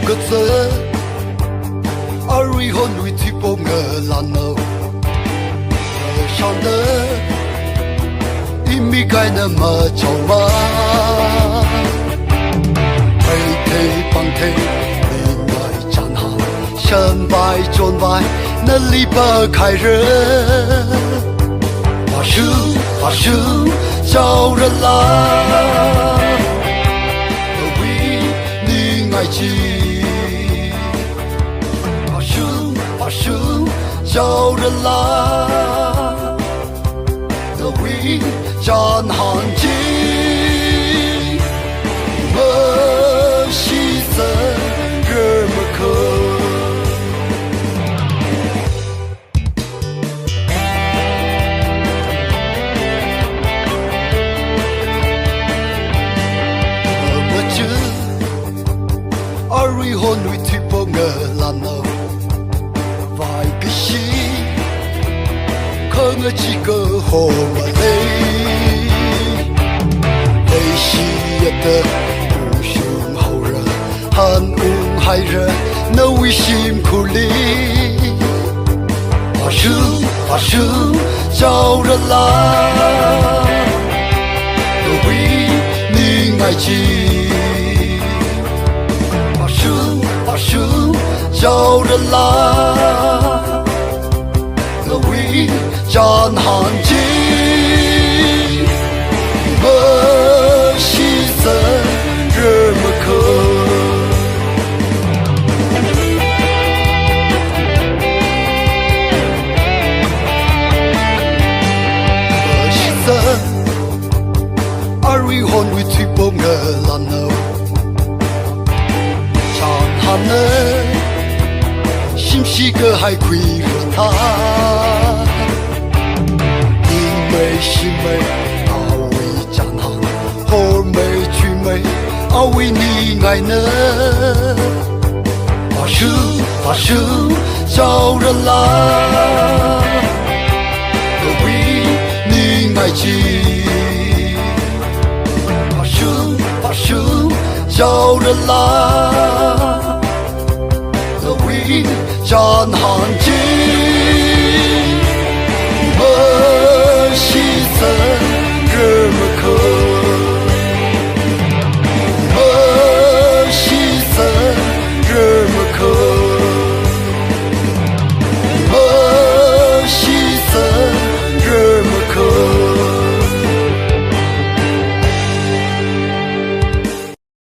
个字，而为何你推不我烂了？上的因为该那么久吗？被推帮推，另外站行，身败转败，那离不开人。发生，叫人来，为你爱情。发生，叫人来，为战行情。我牺牲这么可。为何你推不我烂了？坏个心，可我几个好我累，累死的不凶好人，恨无害人，那为辛苦里，发生叫人来，为你爱情。发生，叫人来，为战行情。我牺牲这么可。我牺牲，而为何你推不我烂了？心是个还亏着他，因为心美阿为战行，好美去美阿为你爱呢。发生，叫人来，为你爱情。发生，叫人来。为战行情，我牺牲。